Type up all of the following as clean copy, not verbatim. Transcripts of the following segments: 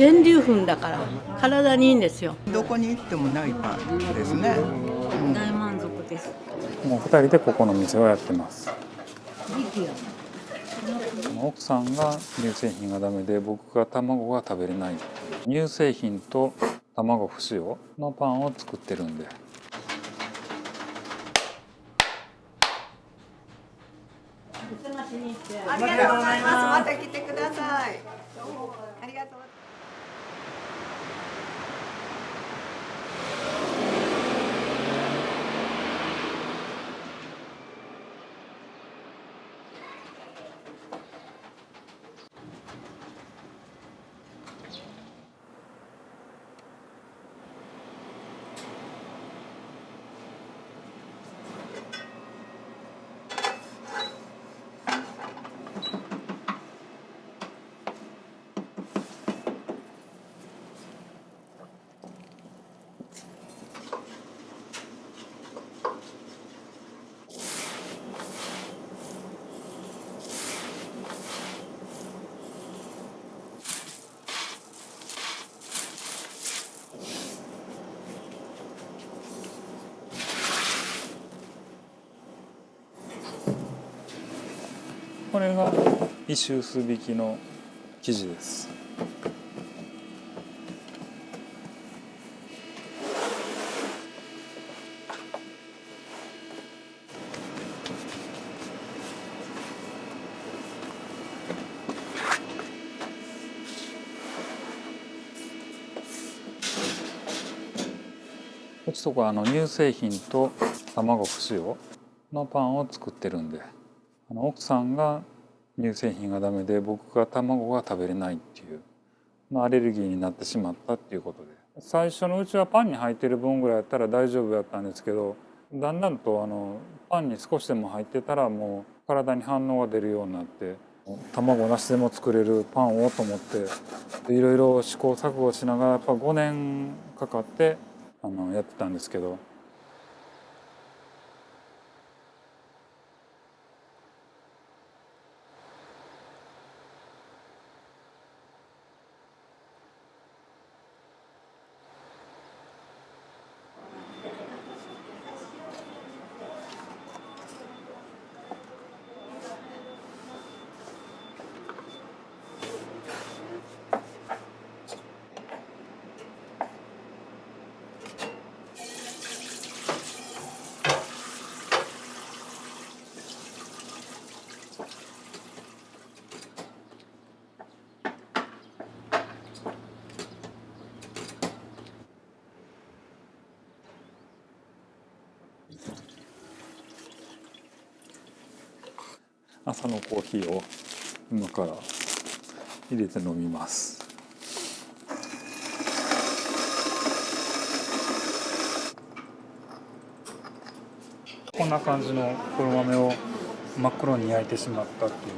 全粒粉だから体にいいんですよ。どこに行ってもないパンですね。大満足です。もう2人でここの店をやってます。奥さんが乳製品がダメで僕が卵が食べれない。乳製品と卵不使用のパンを作ってるんで。ありがとうございます。また来てください。ありがとう。これが石臼引きの生地です。うちとこは乳製品と卵不使用のパンを作ってるんで、奥さんが乳製品がダメで僕が卵が食べれないっていうアレルギーになってしまったっていうことで、最初のうちはパンに入ってる分ぐらいやったら大丈夫やったんですけど、だんだんとパンに少しでも入ってたらもう体に反応が出るようになって、卵なしでも作れるパンをと思っていろいろ試行錯誤しながらやっぱ5年かかってやってたんですけど。朝のコーヒーを今から入れて飲みます。こんな感じの黒豆を真っ黒に焼いてしまったっていう。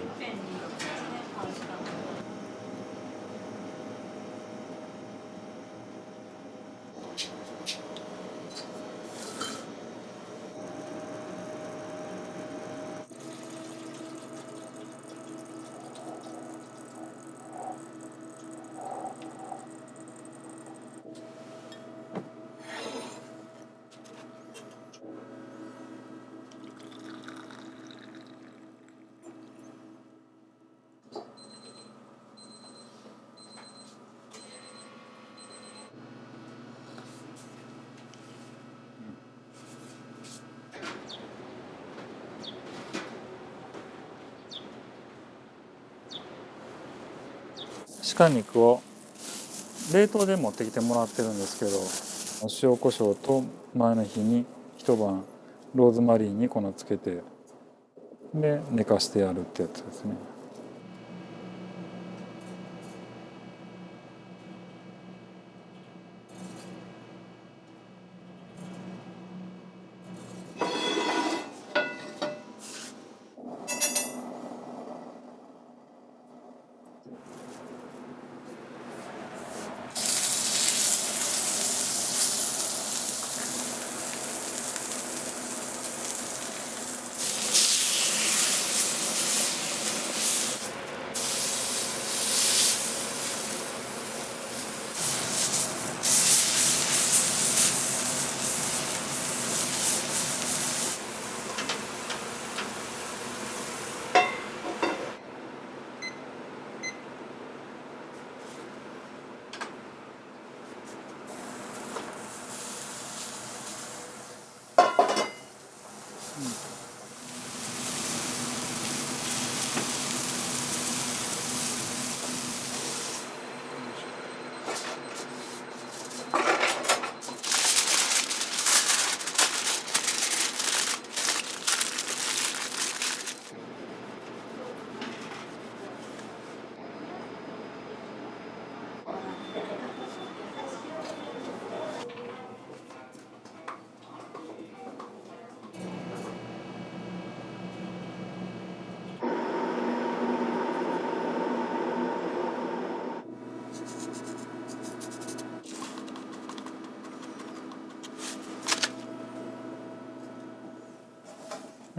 鹿肉を冷凍で持ってきてもらってるんですけど、塩コショウと前の日に一晩ローズマリーに粉つけてで寝かしてやるってやつですね。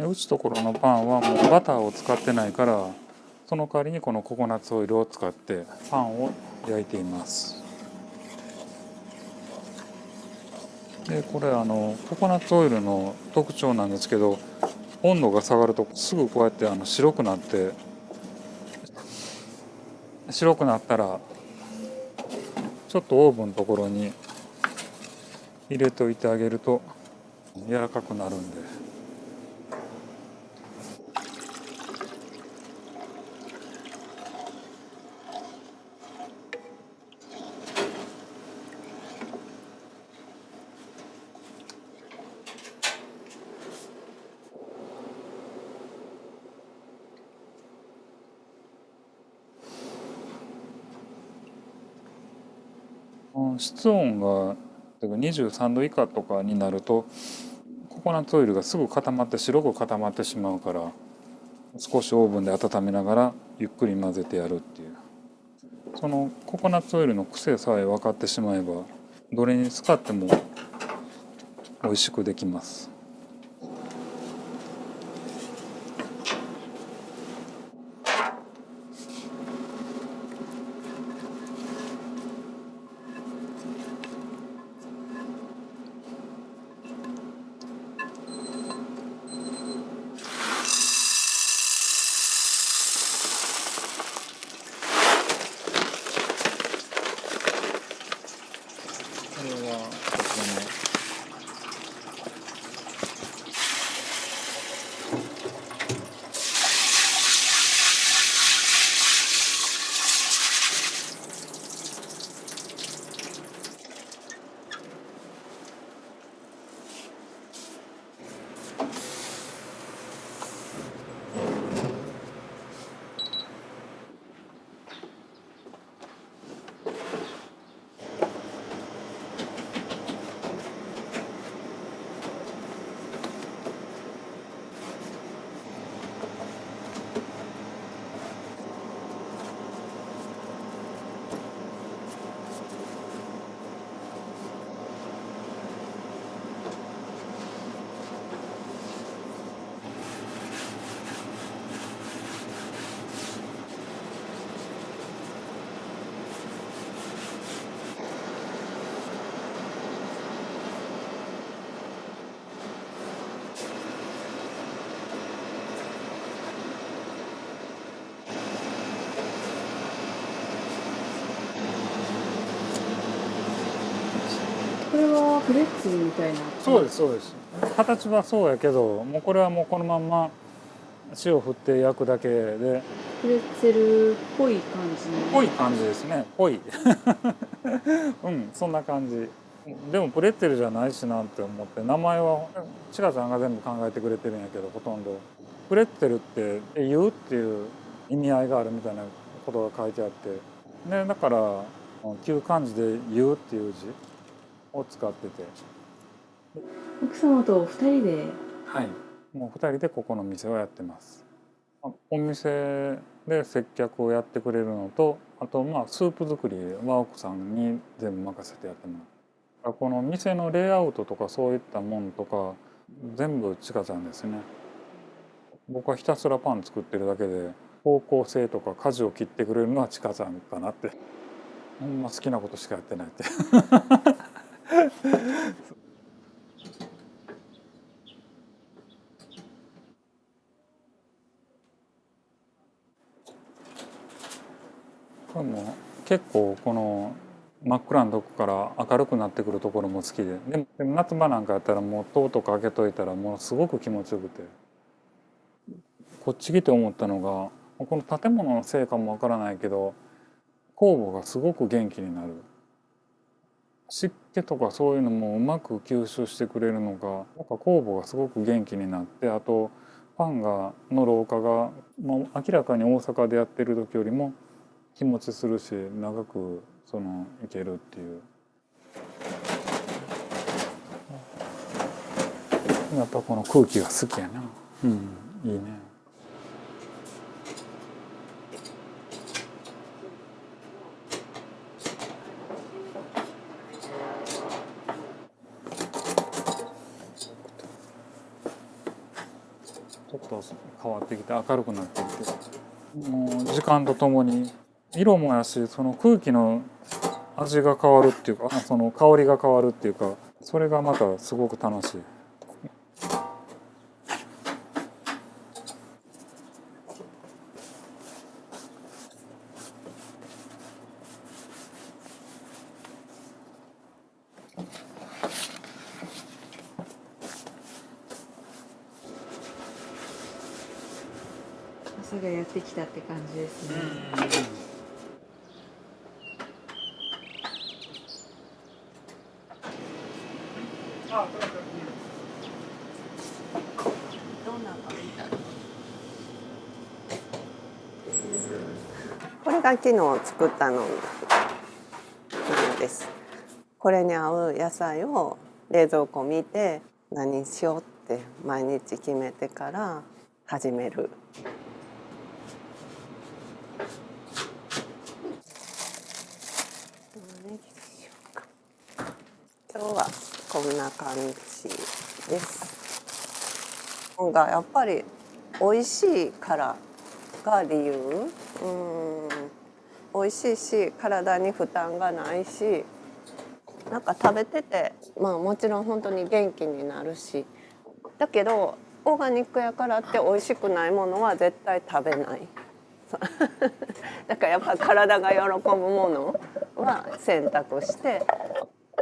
うちところのパンはもうバターを使ってないから、その代わりにこのココナッツオイルを使ってパンを焼いています。でこれココナッツオイルの特徴なんですけど、温度が下がるとすぐこうやって白くなって、白くなったらちょっとオーブンのところに入れといてあげると柔らかくなるんで。室温が23度以下とかになるとココナッツオイルがすぐ固まって白く固まってしまうから、少しオーブンで温めながらゆっくり混ぜてやるっていう、そのココナッツオイルの癖さえ分かってしまえばどれに使っても美味しくできます。これはこちらのこれはフレッツェルみたいな。そうですそうです。形はそうやけど、もうこれはもうこのまんま塩振って焼くだけで。フレッツェルっぽい感じ。ぽい感じですね。ぽいうんそんな感じ。でもプレッツェルじゃないしなって思って、名前はちかちゃんが全部考えてくれてるんやけど、ほとんどプレッツェルって言うっていう意味合いがあるみたいなことが書いてあって、でだから旧漢字で言うっていう字を使ってて。奥様と二人で。はい、もう2人でここの店をやってます。お店で接客をやってくれるのと、あとスープ作りは奥さんに全部任せてやってます。この店のレイアウトとかそういったもんとか全部ちかちゃんですね。僕はひたすらパン作ってるだけで、方向性とか舵を切ってくれるのはちかちゃんかなって。ほんま好きなことしかやってないってこれも結構この真っ暗なとこから明るくなってくるところも好きでも夏場なんかやったらもう戸とか開けといたらもうすごく気持ちよくて、こっち来て思ったのがこの建物のせいかもわからないけど酵母がすごく元気になる。湿気とかそういうのもうまく吸収してくれるのがなんか酵母がすごく元気になって、あとパンの老化が、明らかに大阪でやってる時よりも日持ちするし長くいけるっていう。やっぱこの空気が好きやな。うん、いいね。ちょっと変わってきて明るくなってきて、もう時間とともに色もやし、その空気の味が変わるっていうか、その香りが変わるっていうか、それがまたすごく楽しい。朝がやってきたって感じですね。どんなのがいいだろう。これが昨日作ったのなんです。これに合う野菜を冷蔵庫見て何しようって毎日決めてから始める。今日はこんな感じです。がやっぱり美味しいからが理由。美味しいし体に負担がないし、なんか食べててもちろん本当に元気になるし、だけどオーガニックやからって美味しくないものは絶対食べない。だからやっぱ体が喜ぶものは選択して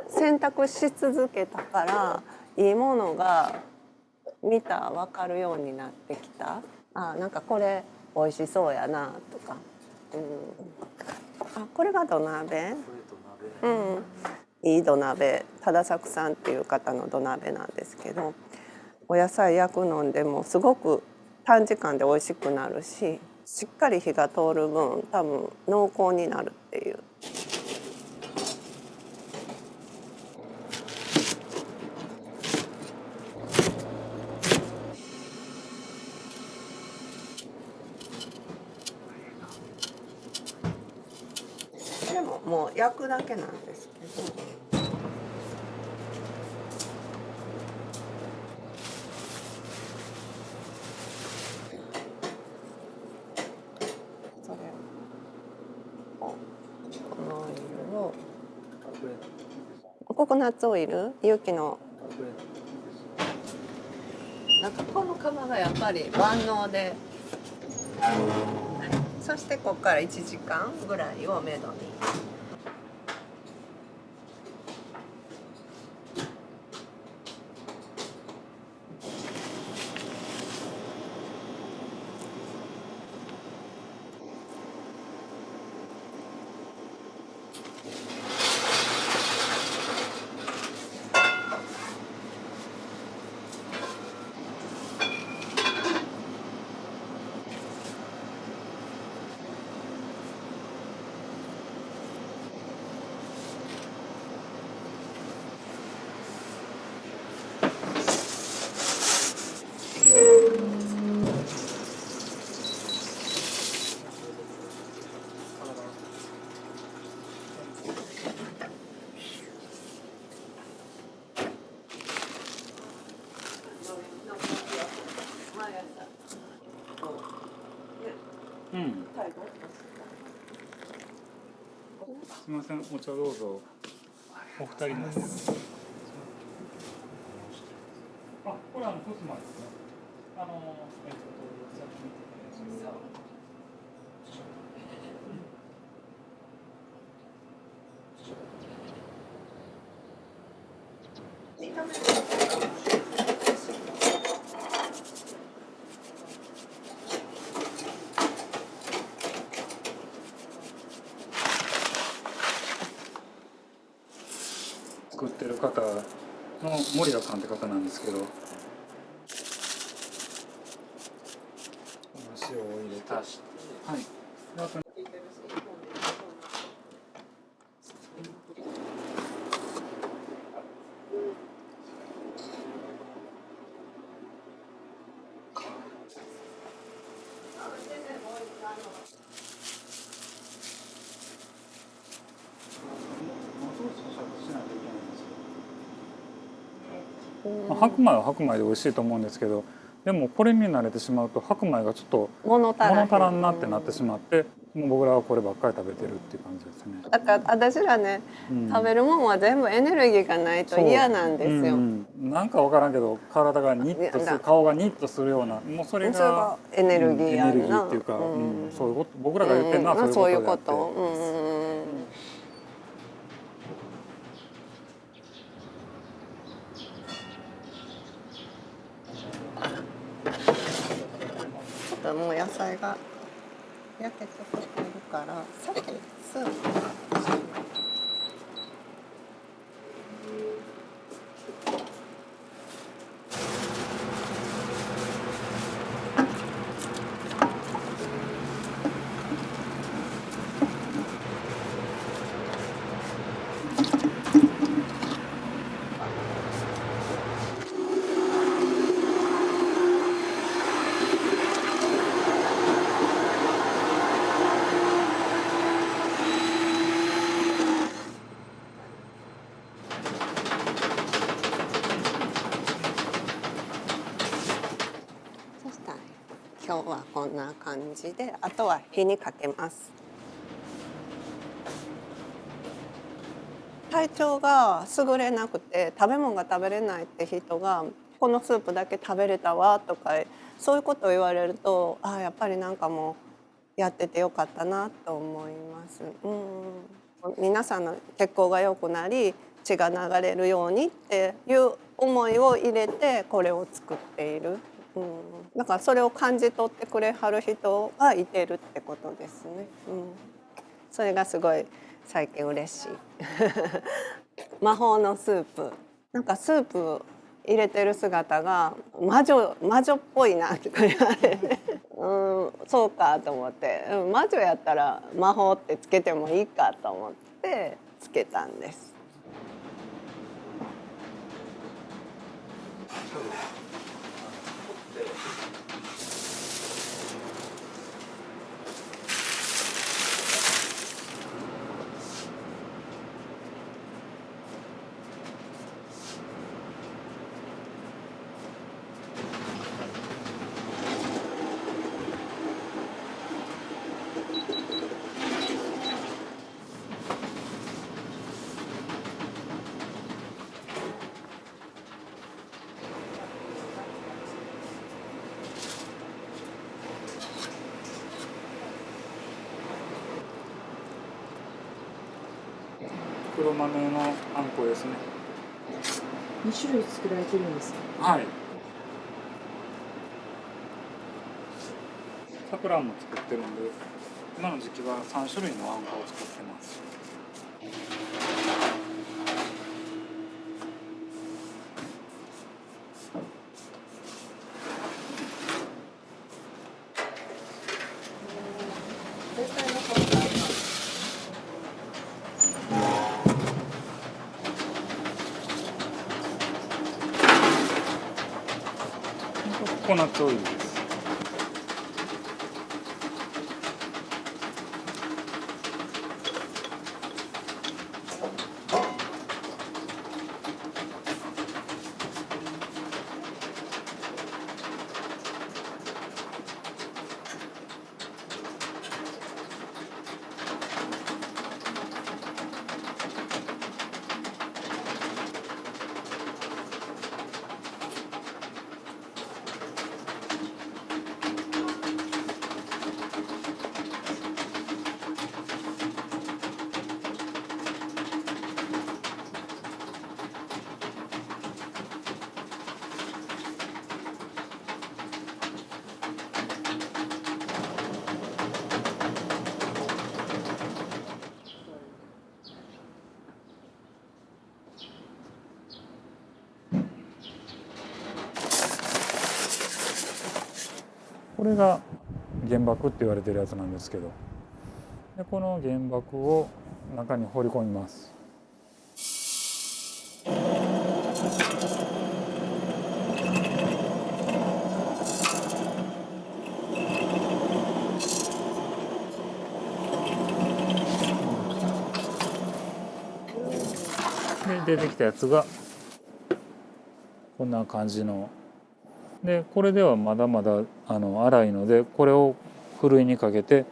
選択し続けたからいいものが見た分かるようになってきた。なんかこれ美味しそうやなとか、これが土鍋、いい土鍋、忠作さんっていう方の土鍋なんですけど、お野菜焼くのでもすごく短時間で美味しくなるし、しっかり火が通る分多分濃厚になるっていう。でももう焼くだけなんですけど。それをこのオイルをココナッツオイル、有機のなんかこの釜がやっぱり万能で、そしてここから1時間ぐらいをめどに。すみません、お茶どうぞ。お二人なんです。これコスマですね。森田さんって方なんですけど、お塩を入れて、はい。であと白米は白米で美味しいと思うんですけど、でもこれに慣れてしまうと白米がちょっと物足らへん物足らんなってなってしまって、もう僕らはこればっかり食べてるっていう感じですね。だから私らね、食べるもんは全部エネルギーがないと嫌なんですよ。なんか分からんけど体がニッとする、顔がニッとするような、もうそれがエネルギーやんな、エネルギーっていうか、そういうこと、僕らが言ってるのはそういうことであって。ちょっともう野菜が焼けてきてるからさっきスープ。そしたら今日はこんな感じで、あとは火にかけます。体調が優れなくて食べ物が食べれないって人がこのスープだけ食べれたわとかそういうことを言われると、やっぱりなんかもうやっててよかったなと思います。皆さんの血行が良くなり血が流れるようにっていう思いを入れてこれを作っている。だからそれを感じ取ってくれはる人がいてるってことですね。それがすごい最近嬉しい。魔法のスープ、なんかスープ入れてる姿が魔女っぽいなとか言われて、そうかと思って、魔女やったら魔法ってつけてもいいかと思ってつけたんです。黒豆のあんこですね。2種類作られてるんですか？はい。さくらんも作ってるんで、今の時期は3種類のあんこを作ってます。ココナッツオイルです。これが原爆って言われてるやつなんですけど、でこの原爆を中に放り込みます。で出てきたやつがこんな感じので、これではまだまだ粗いので、これをふるいにかけて、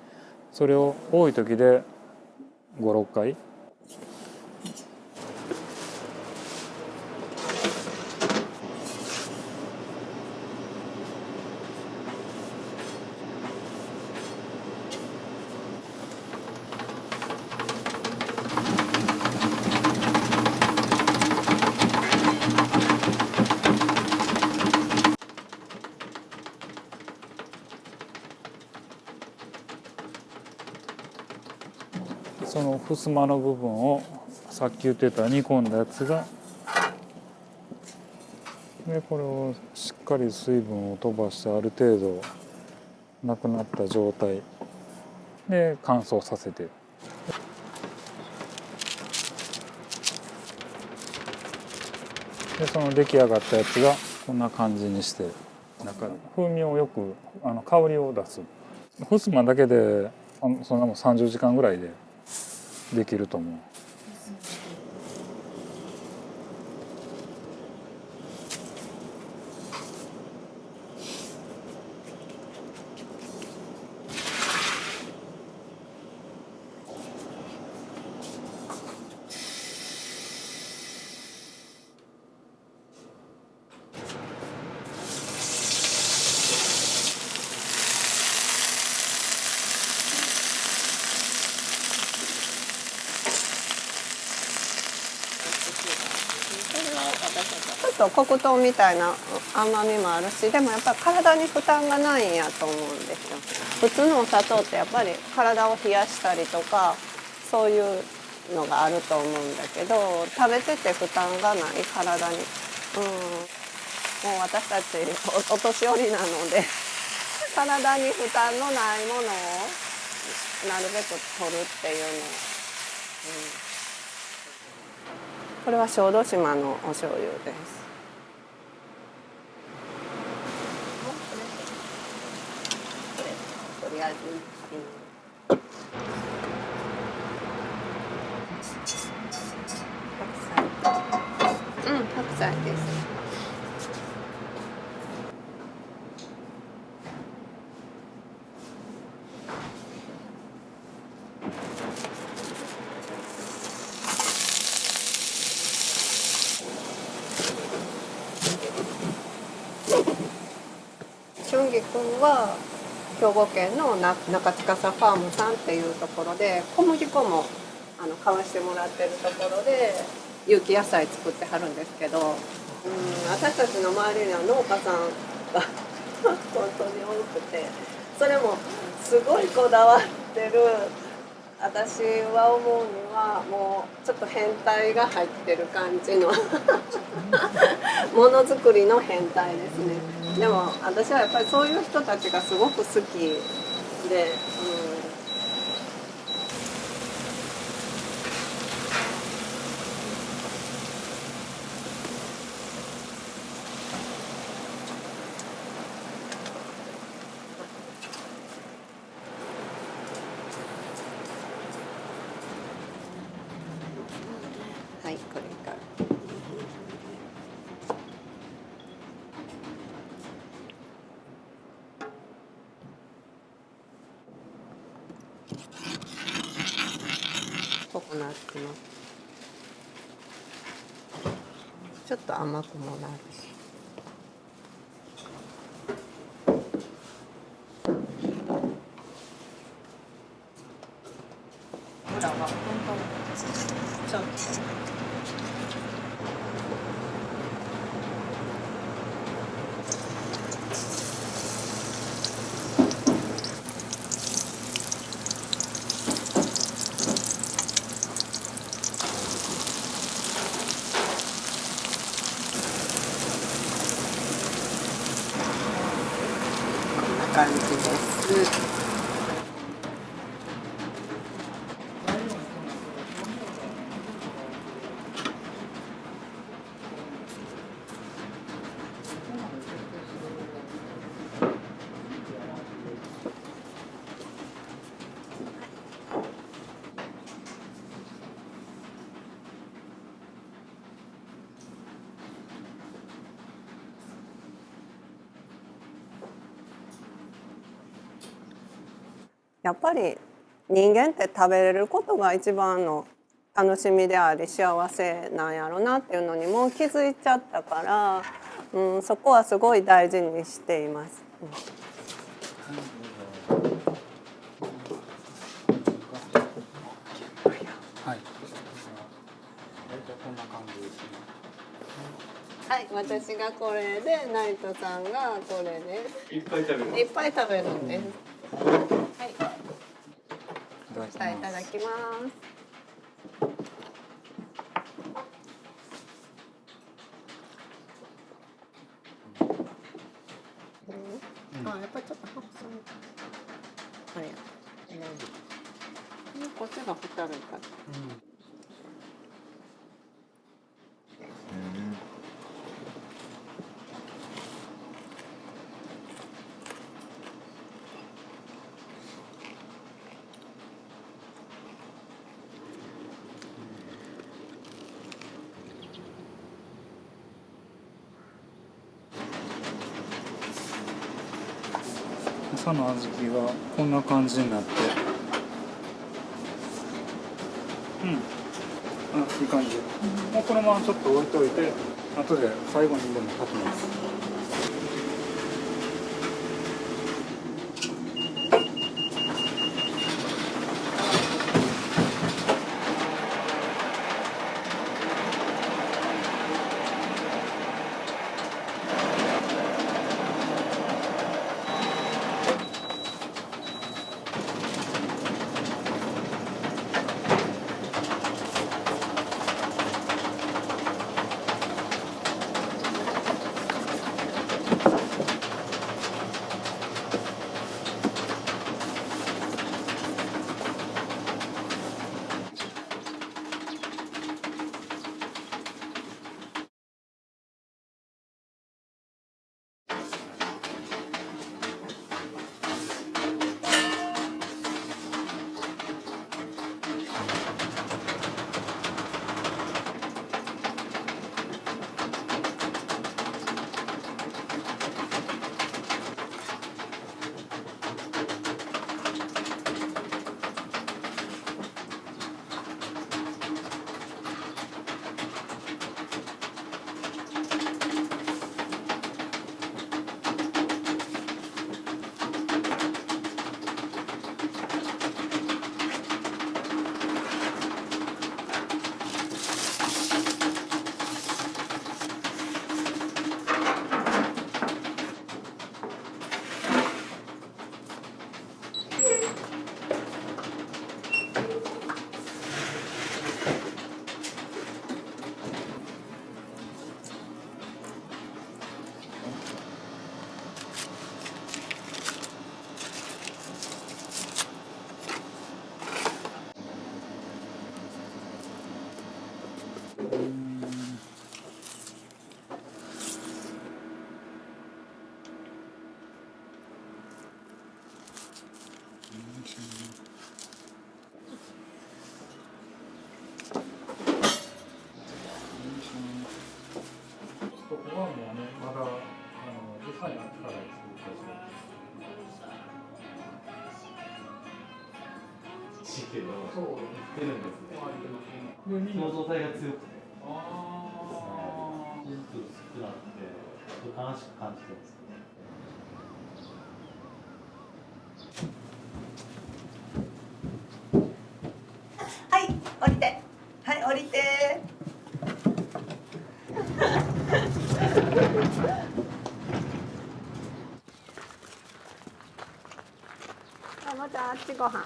それを多い時で56回その襖の部分をさっき言ってた煮込んだやつがで、これをしっかり水分を飛ばしてある程度なくなった状態で乾燥させて、でその出来上がったやつがこんな感じにして、なんか風味をよく香りを出す。襖だけでそんなもん30時間ぐらいでできると思う。ちょっと黒糖みたいな甘みもあるし、でもやっぱり体に負担がないんやと思うんですよ。普通のお砂糖ってやっぱり体を冷やしたりとかそういうのがあると思うんだけど、食べてて負担がない体に、もう私たちお年寄りなので体に負担のないものをなるべく取るっていうのを、これは小豆島のお醤油です。とりあえず白菜です。春菊くんは兵庫県の中司ファームさんっていうところで小麦粉も買わしてもらってるところで有機野菜作ってはるんですけど、私たちの周りには農家さんが本当に多くて、それもすごいこだわってる。私は思うにはもうちょっと変態が入ってる感じのものづくりの変態ですね。でも私はやっぱりそういう人たちがすごく好きで、はい、これから。ココナッツのちょっと甘くもなるし。裏は本当にちょっと。感じです。やっぱり人間って食べれることが一番の楽しみであり幸せなんやろなっていうのにもう気づいちゃったから、そこはすごい大事にしています。はい。こんな感じですね。はい、私がこれでナイトさんがこれです。いっぱい食べる。いっぱい食べるんです。はい、じゃあいただきます。あ、やっぱりちょっと白菜。あれや。こっちが二人か。朝の小豆がこんな感じになって、いい感じ。もうこのままちょっと置いといて、後で最後にでも炊きます。ここはもうね、まだ実際にあったからです。けど、そう言ってるんですね。共同体が強くて、ちょっと薄くなって、ちょっと悲しく感じてます。はい、降りて。はい、降りて。またあっちご飯。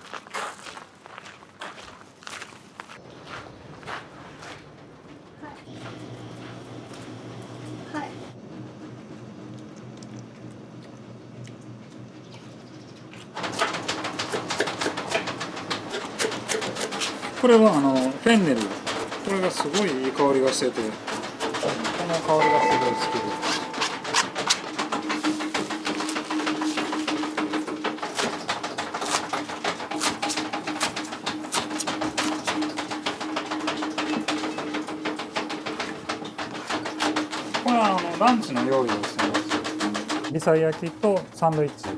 これはフェンネル、これがすごいいい香りがしてて、この香りがすごい好きで。これはランチの料理をしてます。微細焼きとサンドイッチ、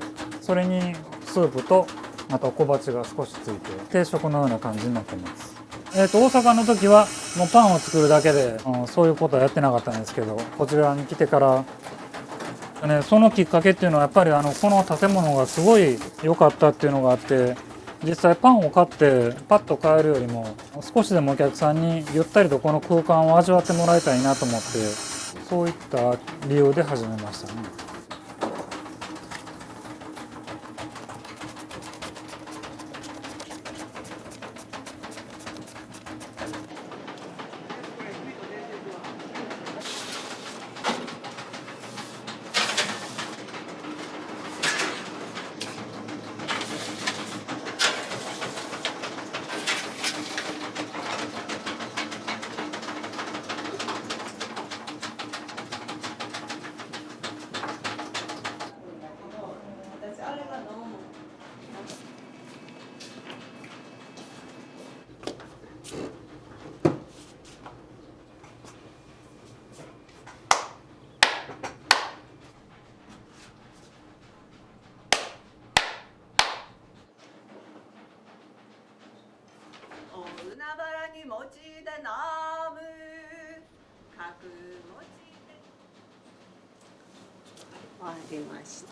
それにスープとあと小鉢が少しついて定食のような感じになってます。大阪の時はもうパンを作るだけで、そういうことはやってなかったんですけど、こちらに来てから、ね、そのきっかけっていうのはやっぱりこの建物がすごい良かったっていうのがあって、実際パンを買ってパッと買えるよりも少しでもお客さんにゆったりとこの空間を味わってもらいたいなと思って、そういった理由で始めましたね。海原に餅で飲む角餅で終わりまし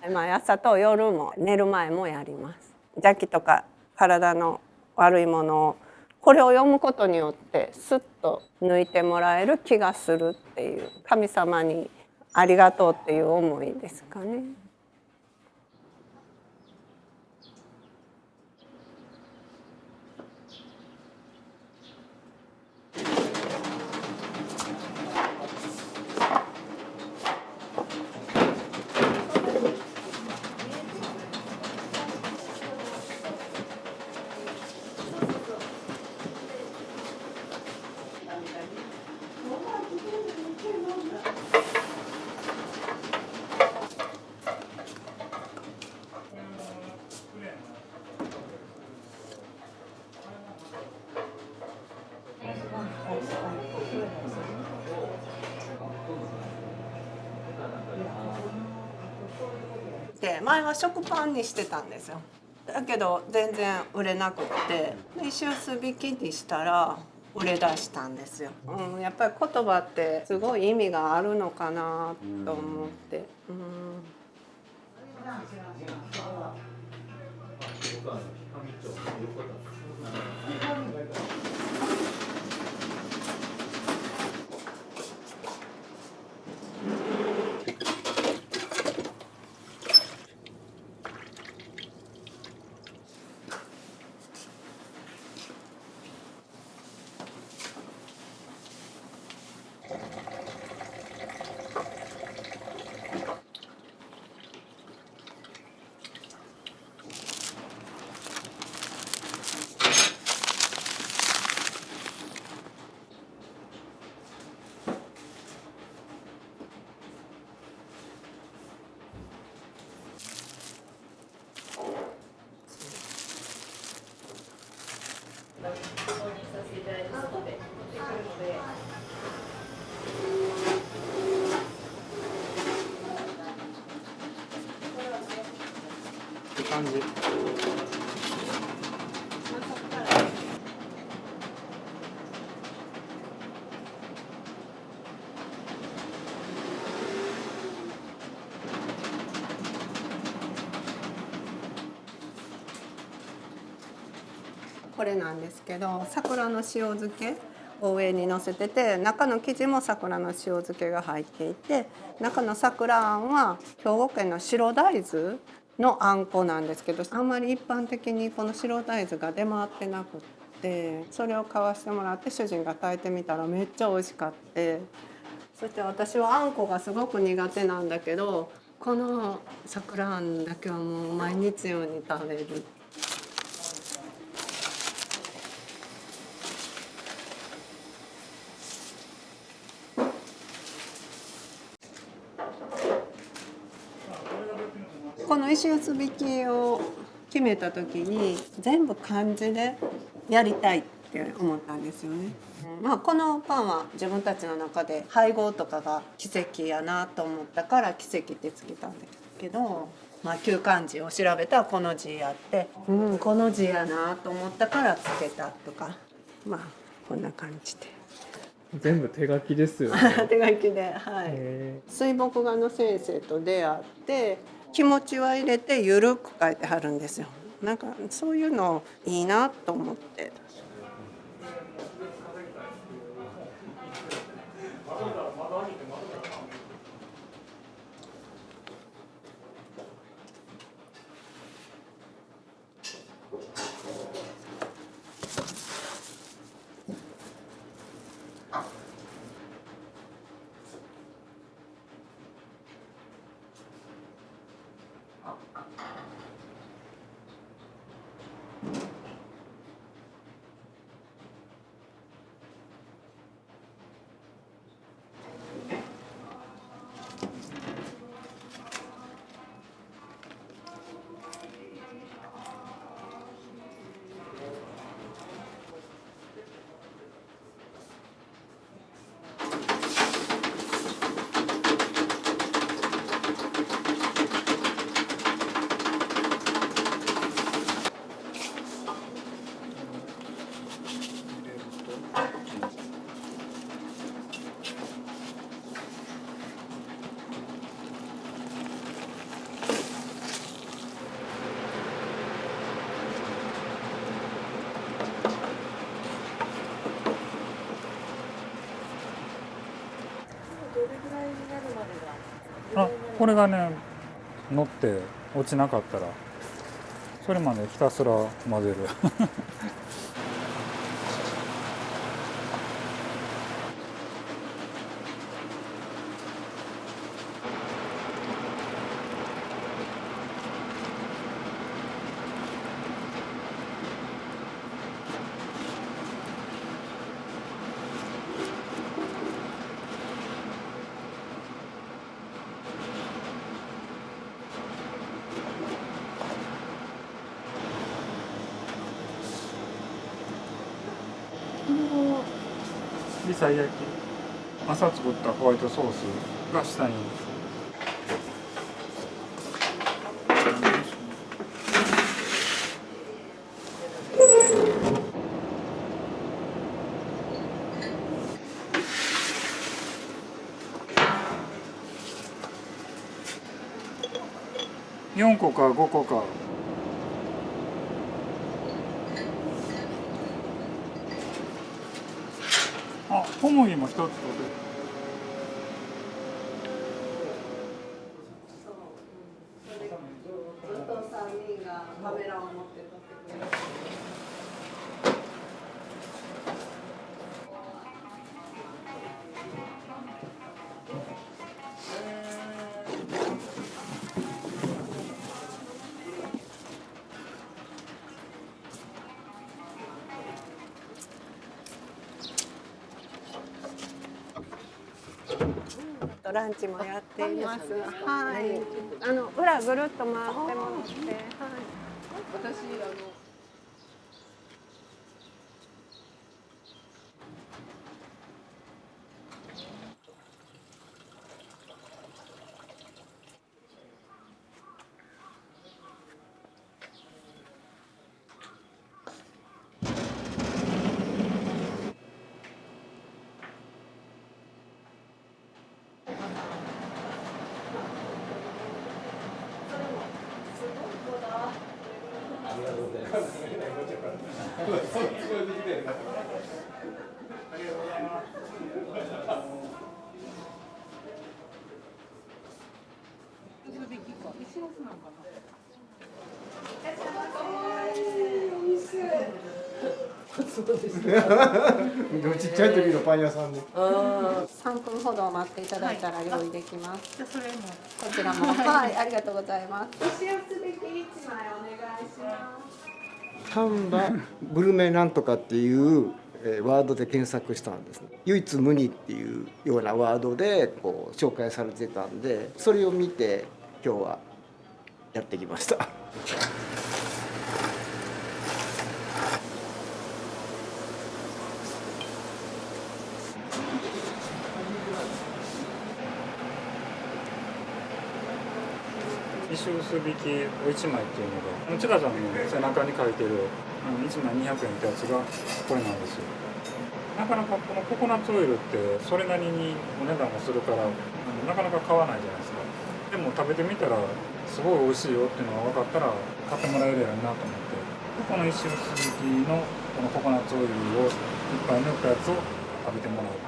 た。毎朝と夜も寝る前もやります。邪気とか体の悪いものをこれを読むことによってスッと抜いてもらえる気がするっていう、神様にありがとうっていう思いですかね。で前は食パンにしてたんですよ。だけど全然売れなくって石臼引きにしたら売れ出したんですよ。やっぱり言葉ってすごい意味があるのかなと思って。感じ。これなんですけど、桜の塩漬けを上にのせてて、中の生地も桜の塩漬けが入っていて、中の桜あんは兵庫県の白大豆のあんこなんですけど、あんまり一般的にこの白大豆が出回ってなくって、それを買わしてもらって主人が炊いてみたらめっちゃ美味しかって、そして私はあんこがすごく苦手なんだけど、この桜あんだけはもう毎日のように食べる。この石臼引きを決めた時に全部漢字でやりたいって思ったんですよね。まあ、このパンは自分たちの中で配合とかが奇跡やなと思ったから奇跡ってつけたんですけど、まあ、旧漢字を調べたらこの字やって、この字やなと思ったからつけたとか、まあこんな感じで。全部手書きですよね。手書きで、はい。水墨画の先生と出会って気持ちは入れてゆるく書いてはるんですよ。なんかそういうのいいなと思って。あ、これがね乗って落ちなかったらそれまでひたすら混ぜる。リサ焼き、朝作ったホワイトソースが下に。4個か5個か。あ、小麦も一つと。ずっと3人がカメラを持って撮ってくれる。ランチもやっています。はい。裏ぐるっと回ってもらって、はい。私ちっちゃい時のパン屋さんで。3分ほど待っていただいたら用意できます。こちらも、はい、ありがとうございます。石臼引き1枚お願いします。丹波グルメなんとかっていうワードで検索したんですね。唯一無二っていうようなワードでこう紹介されてたんで、それを見て今日はやってきました。石臼引きお1枚っていうのがちかちゃんの背中に書いてる1枚200円ってやつがこれなんですよ。なかなかこのココナッツオイルってそれなりにお値段がするからなかなか買わないじゃないですか。でも食べてみたらすごい美味しいよっていうのが分かったら買ってもらえるやろなと思ってこの石臼引きのこのココナッツオイルをいっぱい塗ったやつを食べてもらう。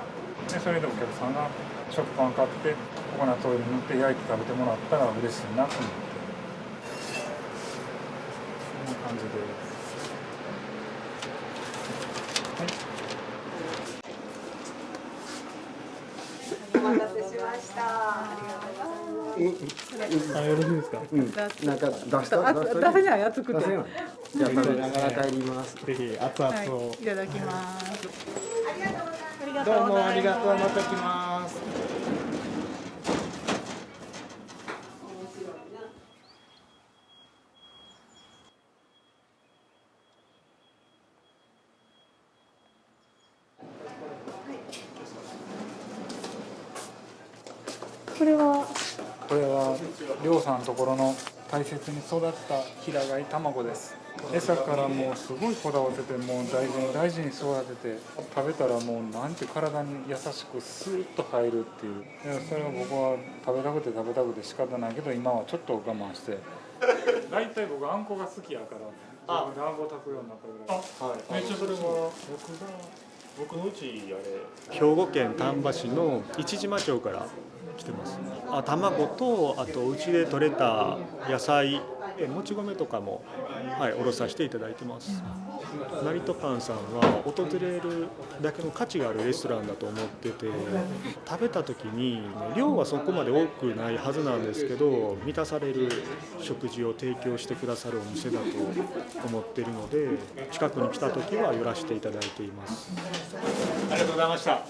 でそれでお客さんが食パン買ってココナッツオイル塗って焼いて食べてもらったら嬉しいなと思ってこんな感じで、はい、お待たせしました。ありがとうございます。あ、よろしいですか。なんか出した出せない熱くて。出せない。じゃあ食べながら帰ります。ぜひ熱々を。いただきます。どうもありがとう。また来ます。これはこれはりょうさんのところの大切に育った平飼い卵です。餌からもうすごいこだわっててもう大事に育てて食べたらもうなんて体に優しくスーッと入るっていう。それは僕は食べたくて仕方ないけど今はちょっと我慢して大体僕あんこが好きやから自分であんこ炊くようになったぐらい。めっちゃそれは僕のうちあれ兵庫県丹波市の市島町から来てます。卵とあとうちで採れた野菜もち米とかもおろさせていただいてます。ナリトパンさんは訪れるだけの価値があるレストランだと思ってて食べた時に量はそこまで多くないはずなんですけど満たされる食事を提供してくださるお店だと思っているので近くに来た時は寄らせていただいています。ありがとうございました。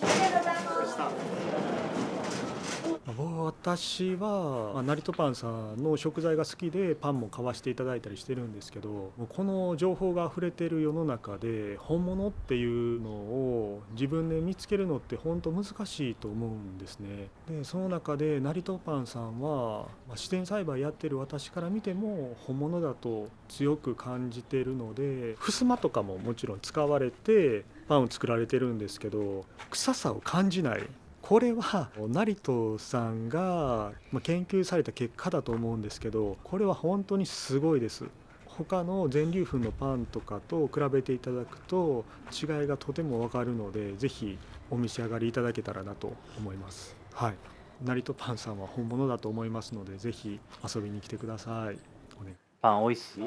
私はナリトパンさんの食材が好きでパンも買わせていただいたりしてるんですけどこの情報があふれている世の中で本物っていうのを自分で見つけるのって本当難しいと思うんですね。でその中でナリトパンさんは自然栽培やってる私から見ても本物だと強く感じているので襖とかももちろん使われてパンを作られてるんですけど臭さを感じない。これは成戸さんが研究された結果だと思うんですけどこれは本当にすごいです。他の全粒粉のパンとかと比べていただくと違いがとても分かるのでぜひお召し上がりいただけたらなと思います。はい、成戸パンさんは本物だと思いますのでぜひ遊びに来てください。パン美味しい？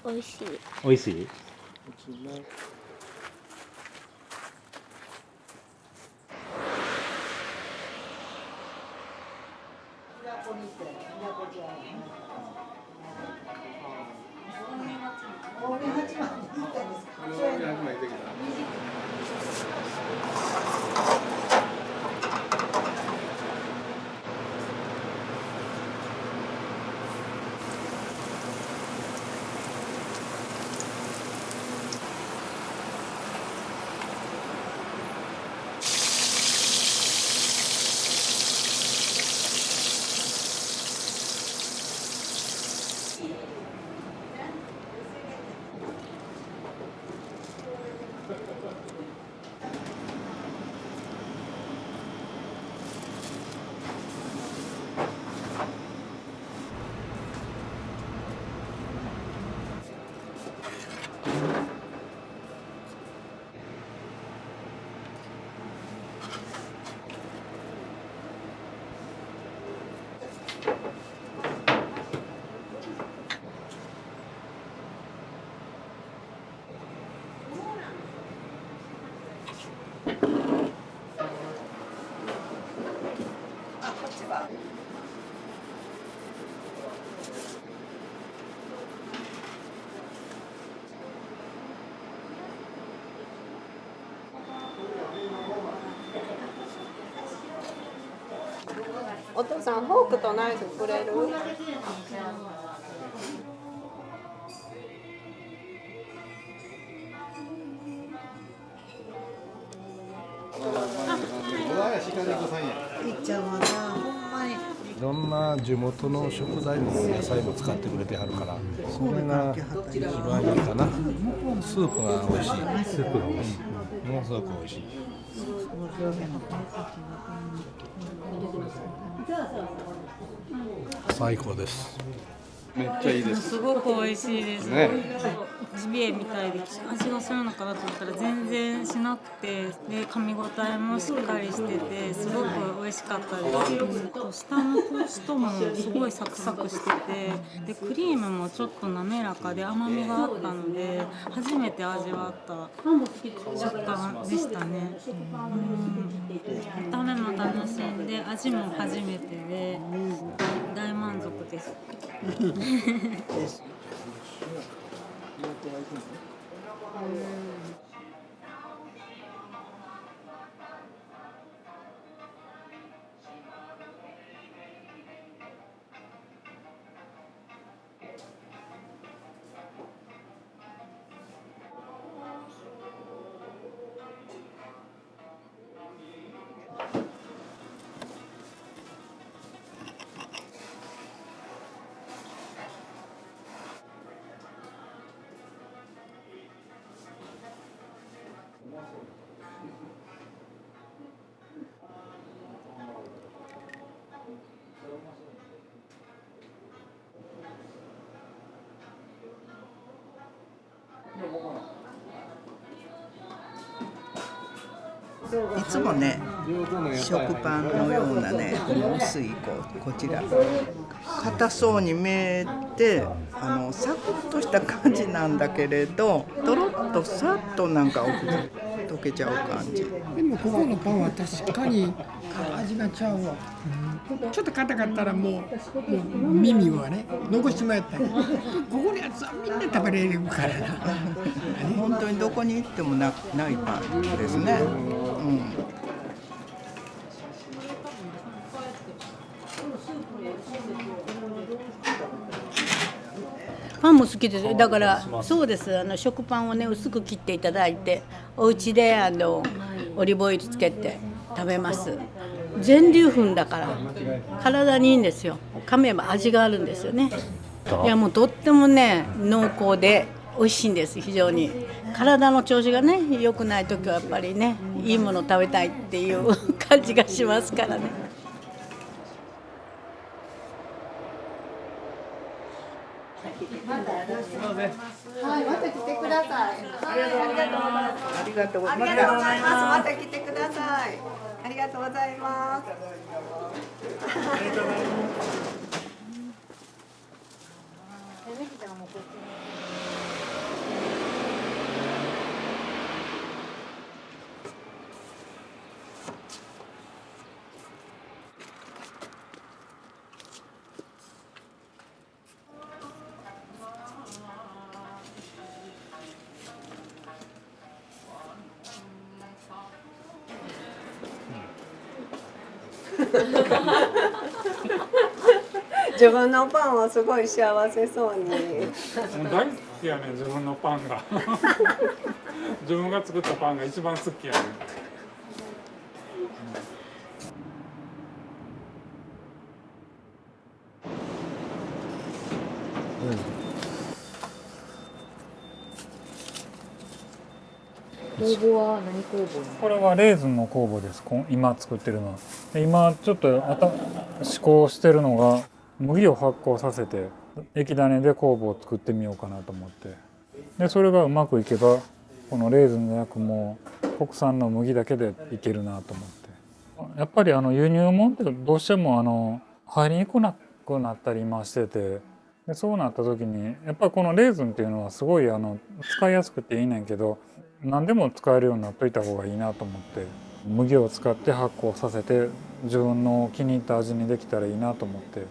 美味しい。美味しい？お父さんフォークとナイフくれる？いっちゃんはな、ほんまに。いろんな地元の食材も野菜も使ってくれてはるからそれが一番いいかな。スープが美味しい。スープが美味しい。ものすごく美味しい。最高です。めっちゃいいです。すごく美味しいです。ね。ジビエみたいで味がするのかなと思ったら全然しなくて、で噛み応えもしっかりしててすごく美味しかったです。下のトーストもすごいサクサクしてて、でクリームもちょっと滑らかで甘みがあったので初めて味わった食感でしたね。見た目も楽しんで味も初めてで大満足です。いつもね、食パンのようなね、この薄いこちら硬そうに見えてサクッとした感じなんだけれど、とろっとさっとなんか溶けちゃう感じ。でもここのパンは確かに味がちゃうわ、ちょっと硬かったらもう耳はね残してもらったら、ここのやつはみんな食べれるからな本当にどこに行ってもないパンですね。パンも好きです。だからそうです。食パンをね薄く切っていただいて、お家でオリーブオイルつけて食べます。全粒粉だから体にいいんですよ。噛めば味があるんですよね。いやもうとってもね濃厚で美味しいんです。非常に体の調子がね良くない時はやっぱりねいいもの食べたいっていう感じがしますからね。はい、また来てください。ありがとうございます。また来てください。ありがとうございます。自分のパンはすごい幸せそうに。大好きやね、自分のパンが。自分が作ったパンが一番好きやね。工房は何工房？これはレーズンの工房です。今作ってるのは。今ちょっと試行してるのが麦を発酵させて液種で酵母を作ってみようかなと思って。でそれがうまくいけばこのレーズンの薬も国産の麦だけでいけるなと思って。やっぱり輸入物ってどうしても入りにくくなったり今してて。でそうなった時にやっぱりこのレーズンっていうのはすごい使いやすくていいねんけど何でも使えるようになっといた方がいいなと思って麦を使って発酵させて自分の気に入った味にできたらいいなと思って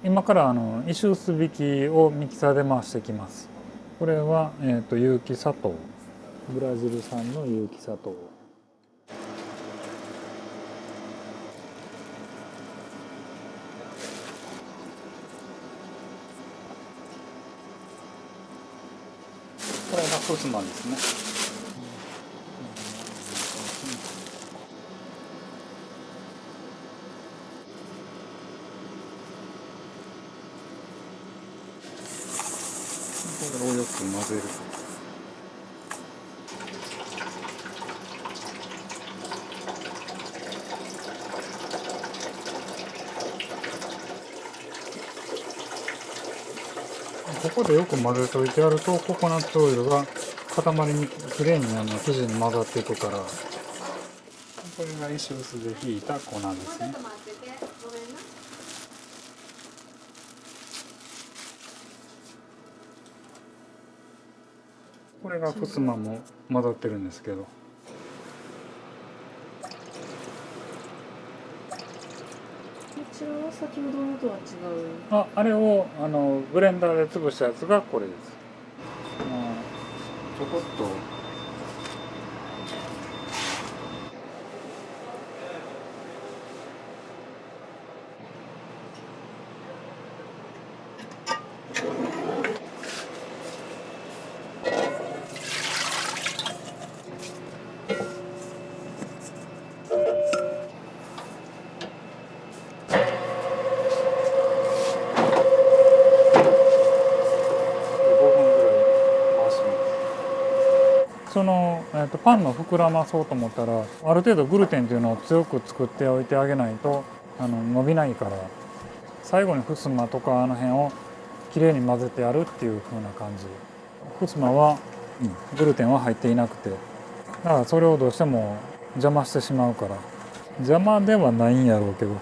今から石臼びきをミキサーで回していきます。これは、有機砂糖ブラジル産の有機砂糖これがふすまですね。これをよく混ぜる。ここでよく混ぜておいてやるとココナッツオイルが塊にきれいに生地に混ざっていくから。これが石臼でひいた粉ですね。これがふすまも混ざってるんですけど、こちらは先ほどのとは違う。あれをブレンダーで潰したやつがこれです。ちょこっとパンの膨らまそうと思ったらある程度グルテンっていうのを強く作っておいてあげないと伸びないから、最後にふすまとかあの辺をきれいに混ぜてやるっていう風な感じ。ふすまは、グルテンは入っていなくて、だからそれをどうしても邪魔してしまうから、邪魔ではないんやろうけど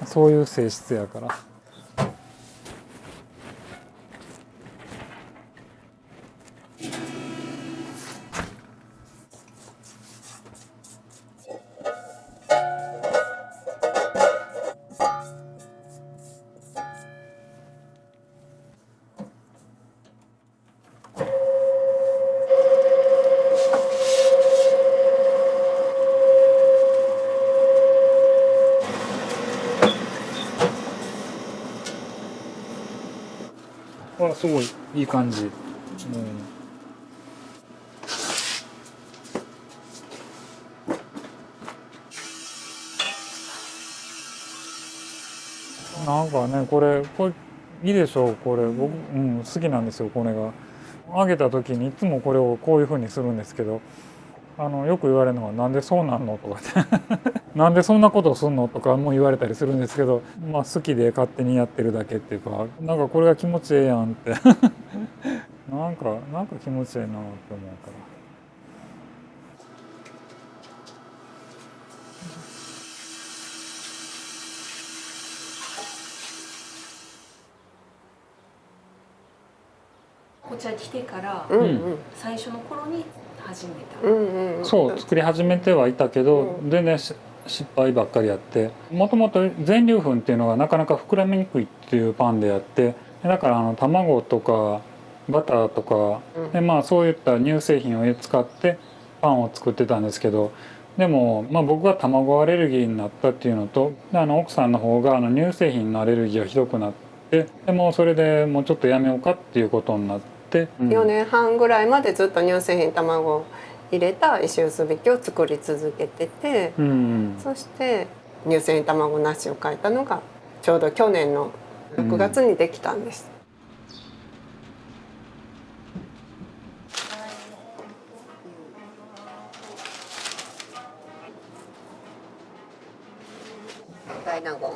そういう性質やから。すごいいい感じ。なんかね、これいいでしょう。これ僕、好きなんですよ。これが揚げた時にいつもこれをこういう風にするんですけど、よく言われるのはなんでそうなんのとかってなんでそんなことをすんのとかも言われたりするんですけど、まあ好きで勝手にやってるだけっていうか、なんかこれが気持ちええやんってなんか気持ちええなって思うから。こちら来てから、最初の頃に始めた。そう作り始めてはいたけど、全然失敗ばっかりやって、もともと全粒粉っていうのがなかなか膨らみにくいっていうパンでやって、だから卵とかバターとか、でそういった乳製品を使ってパンを作ってたんですけど、でも僕が卵アレルギーになったっていうのと、奥さんの方が乳製品のアレルギーがひどくなって、でもそれでもうちょっとやめようかっていうことになって。4年半ぐらいまでずっと乳製品卵を入れた石臼びきを作り続けてて、そして乳製品卵なしを変えたのがちょうど去年の6月にできたんです。大納言。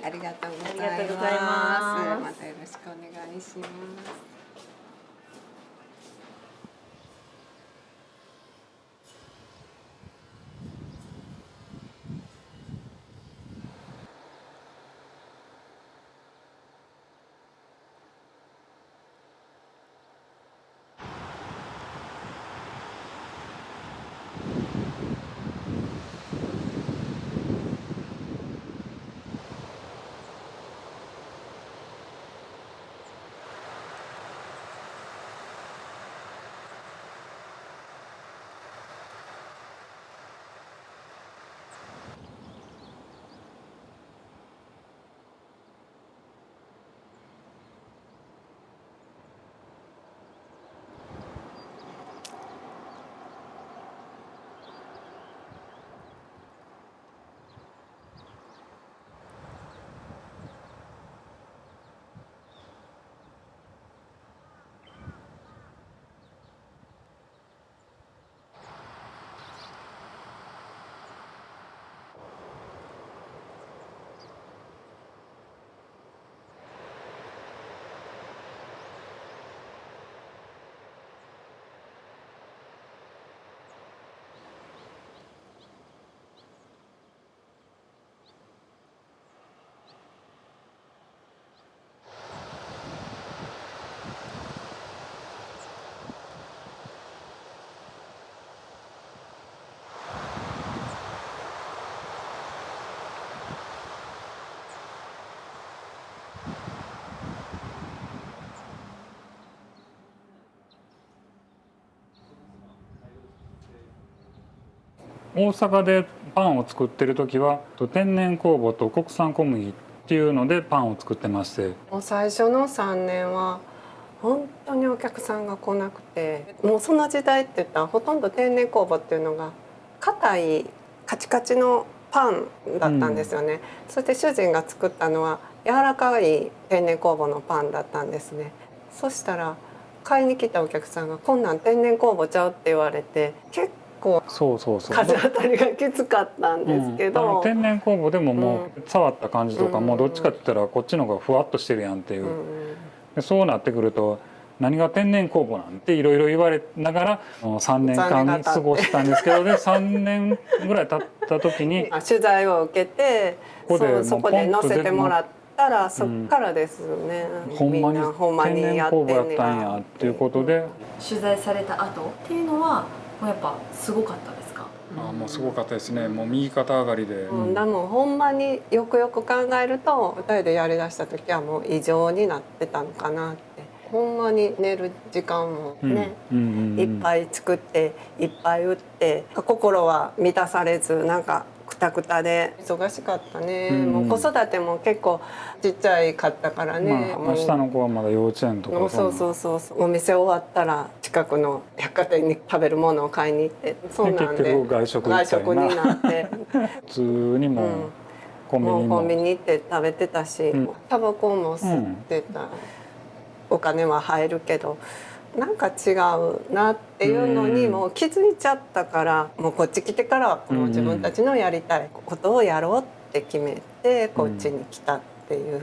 ありがとうございます。またよろしくお願いします。大阪でパンを作ってる時は天然酵母と国産小麦っていうのでパンを作ってまして、もう最初の3年は本当にお客さんが来なくて、もうその時代って言ったらほとんど天然酵母っていうのが硬いカチカチのパンだったんですよね、そして主人が作ったのは柔らかい天然酵母のパンだったんですね。そしたら買いに来たお客さんがこんなん天然酵母ちゃうって言われて、結構風当たりがきつかったんですけど、天然酵母でももう触った感じとかもどっちかって言ったらこっちの方がふわっとしてるやんっていう、でそうなってくると何が天然酵母なんていろいろ言われながら3年間過ごしたんですけど、で3年ぐらい経った時に取材を受けてそこで載せてもらったら、そっからですね、ほんまに天然酵母やったんやっていうことで。取材された後っていうのはもうやっぱすごかったですか？もうすごかったですね。もう右肩上がりで、でもほんまによくよく考えると2人でやりだした時はもう異常になってたのかなって。ほんまに寝る時間もね、いっぱい作っていっぱい売って、心は満たされずなんかくたくたで忙しかったね、もう子育ても結構ちっちゃいかったからね、下の子はまだ幼稚園とか、そうお店終わったら近くの百貨店に食べるものを買いに行って、そうなんで結局外食になって普通にもコンビニ行って食べてたし、タバコも吸ってた、お金は入るけどなんか違うなっていうのにもう気づいちゃったから、もうこっち来てからはこの自分たちのやりたいことをやろうって決めてこっちに来たっていう。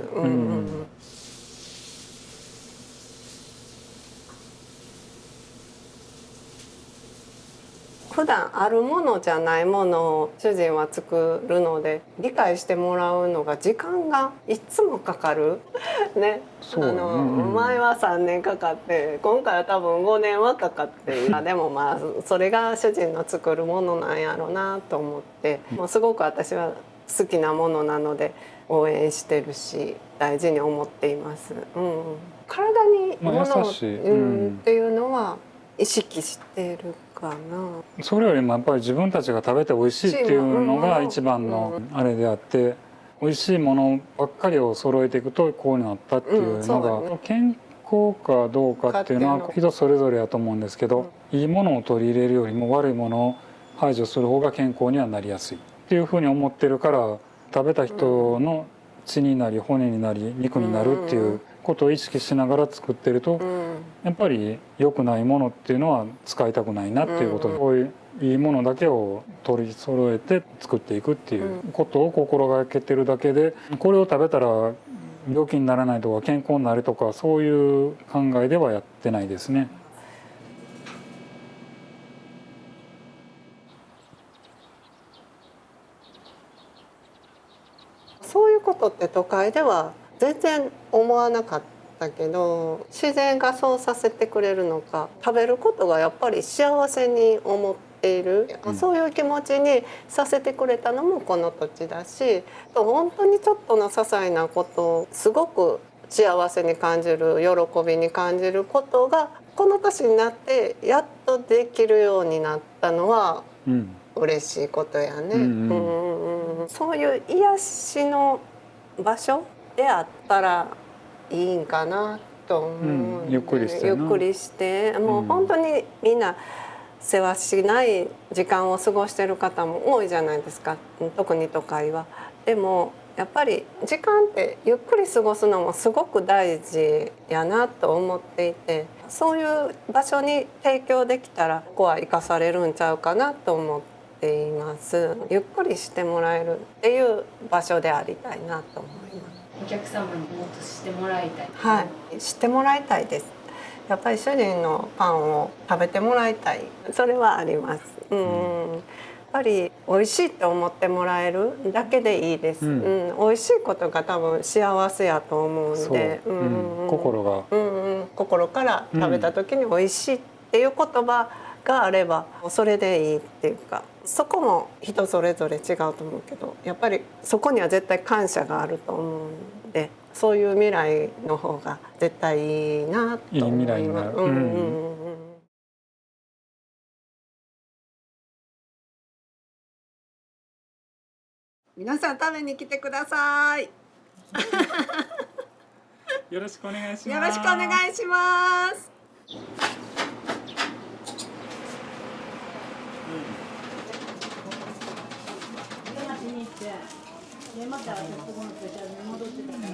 普段あるものじゃないものを主人は作るので、理解してもらうのが時間がいつもかかるね。前は3年かかって今回は多分5年はかかってでもまあそれが主人の作るものなんやろうなと思って、もうすごく私は好きなものなので応援してるし大事に思っています。体にものっていうのは意識してるかな。それよりもやっぱり自分たちが食べて美味しいっていうのが一番のあれであって、美味しいものばっかりを揃えていくとこうなったっていうのが、健康かどうかっていうのは人それぞれやと思うんですけど、いいものを取り入れるよりも悪いものを排除する方が健康にはなりやすいっていうふうに思ってるから、食べた人の血になり骨になり肉になるっていうことを意識しながら作ってると、やっぱり良くないものっていうのは使いたくないなっていうことで、こういういいものだけを取り揃えて作っていくっていうことを心がけてるだけで、これを食べたら病気にならないとか健康になるとかそういう考えではやってないですね。そういうことって都会では全然思わなかったけど、自然がそうさせてくれるのか、食べることがやっぱり幸せに思っている、そういう気持ちにさせてくれたのもこの土地だし、本当にちょっとの些細なことをすごく幸せに感じる、喜びに感じることがこの年になってやっとできるようになったのは嬉しいことやね。そういう癒しの場所であったらいいんかなと思う、ゆっくりしてもう本当にみんな世話しない時間を過ごしてる方も多いじゃないですか、特に都会は。でもやっぱり時間ってゆっくり過ごすのもすごく大事やなと思っていて、そういう場所に提供できたらここは生かされるんちゃうかなと思っています。ゆっくりしてもらえるっていう場所でありたいなと思います。お客様にもっと知ってもらいたい。はい、知ってもらいたいです。やっぱり主人のパンを食べてもらいたい、それはあります。やっぱり美味しいと思ってもらえるだけでいいです。美味しいことが多分幸せやと思うんで、心から食べた時に美味しいっていう言葉があればそれでいいっていうか、そこも人それぞれ違うと思うけど、やっぱりそこには絶対感謝があると思うんで、そういう未来の方が絶対いいなと思います。皆さん食べに来てください。よろしくお願いします。よろしくお願いします。でまたここのスペシャルに戻ってたから。